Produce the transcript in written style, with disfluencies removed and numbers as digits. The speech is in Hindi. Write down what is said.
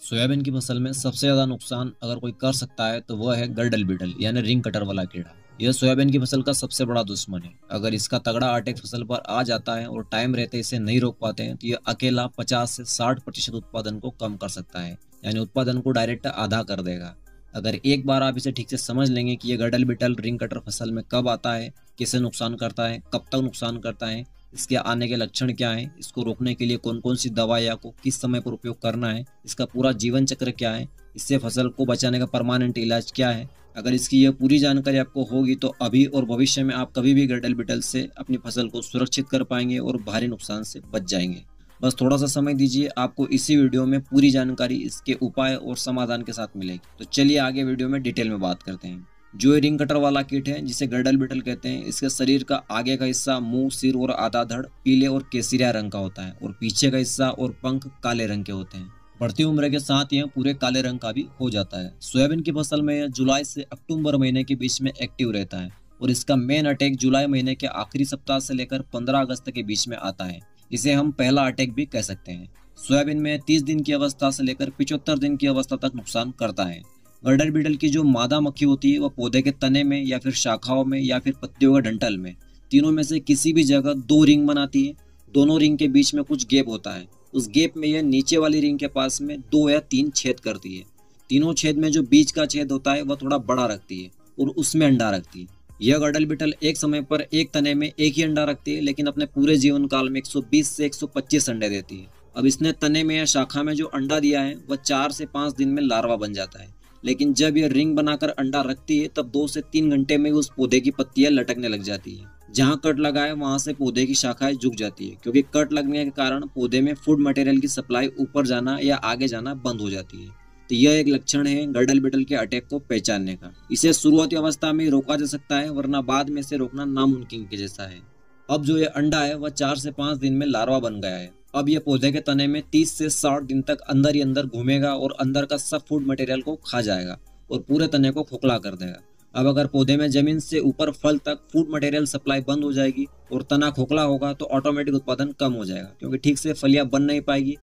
सोयाबीन की फसल में सबसे ज़्यादा नुकसान अगर कोई कर सकता है तो वह है गर्डल बीटल यानी रिंग कटर वाला कीड़ा। यह सोयाबीन की फसल का सबसे बड़ा दुश्मन है। अगर इसका तगड़ा अटैक फसल पर आ जाता है और टाइम रहते इसे नहीं रोक पाते हैं तो यह अकेला 50 से 60% उत्पादन को कम कर सकता है, यानी उत्पादन को डायरेक्ट आधा कर देगा। अगर एक बार आप इसे ठीक से समझ लेंगे कि यह गर्डल बीटल रिंग कटर फसल में कब आता है, किसे नुकसान करता है, कब तक नुकसान करता है, इसके आने के लक्षण क्या हैं, इसको रोकने के लिए कौन कौन सी दवाइयाँ को किस समय पर उपयोग करना है, इसका पूरा जीवन चक्र क्या है, इससे फसल को बचाने का परमानेंट इलाज क्या है। अगर इसकी यह पूरी जानकारी आपको होगी तो अभी और भविष्य में आप कभी भी गर्डल बीटल से अपनी फसल को सुरक्षित कर पाएंगे और भारी नुकसान से बच जाएंगे। बस थोड़ा सा समय दीजिए, आपको इसी वीडियो में पूरी जानकारी इसके उपाय और समाधान के साथ मिलेगी। तो चलिए आगे वीडियो में डिटेल में बात करते हैं। जो ये रिंग कटर वाला कीट है जिसे गर्डल बीटल कहते हैं, इसके शरीर का आगे का हिस्सा मुंह, सिर और आधा धड़ पीले और केसरिया रंग का होता है और पीछे का हिस्सा और पंख काले रंग के होते हैं। बढ़ती उम्र के साथ यह पूरे काले रंग का भी हो जाता है। सोयाबीन की फसल में यह जुलाई से अक्टूबर महीने के बीच में एक्टिव रहता है और इसका मेन अटैक जुलाई महीने के आखिरी सप्ताह से लेकर 15 अगस्त के बीच में आता है। इसे हम पहला अटैक भी कह सकते हैं। सोयाबीन में 30 दिन की अवस्था से लेकर 75 दिन की अवस्था तक नुकसान करता है। गर्डल बीटल की जो मादा मक्खी होती है वह पौधे के तने में या फिर शाखाओं में या फिर पत्तियों के डंठल में, तीनों में से किसी भी जगह 2 रिंग बनाती है। दोनों रिंग के बीच में कुछ गैप होता है। उस गैप में यह नीचे वाली रिंग के पास में 2 या 3 छेद करती है। तीनों छेद में जो बीच का छेद होता है वह थोड़ा बड़ा रखती है और उसमें अंडा रखती है। यह गर्डल बीटल एक समय पर एक तने में एक ही अंडा रखती है, लेकिन अपने पूरे जीवन काल में 120 से 125 अंडे देती है। अब इसने तने में या शाखा में जो अंडा दिया है वह 4 से 5 दिन में लार्वा बन जाता है, लेकिन जब यह रिंग बनाकर अंडा रखती है तब 2 से 3 घंटे में उस पौधे की पत्तियां लटकने लग जाती है। जहां कट लगा है वहां से पौधे की शाखाएं झुक जाती है, क्योंकि कट लगने के कारण पौधे में फूड मटेरियल की सप्लाई ऊपर जाना या आगे जाना बंद हो जाती है। तो यह एक लक्षण है गर्डल बीटल के अटैक को पहचानने का। इसे शुरुआती अवस्था में रोका जा सकता है, वरना बाद में इसे रोकना नामुमकिन के जैसा है। अब जो ये अंडा है वह 4 से 5 दिन में लार्वा बन गया है। अब यह पौधे के तने में 30 से 60 दिन तक अंदर ही अंदर घूमेगा और अंदर का सब फूड मटेरियल को खा जाएगा और पूरे तने को खोखला कर देगा। अब अगर पौधे में जमीन से ऊपर फल तक फूड मटेरियल सप्लाई बंद हो जाएगी और तना खोखला होगा तो ऑटोमेटिक उत्पादन कम हो जाएगा, क्योंकि ठीक से फलियां बन नहीं पाएगी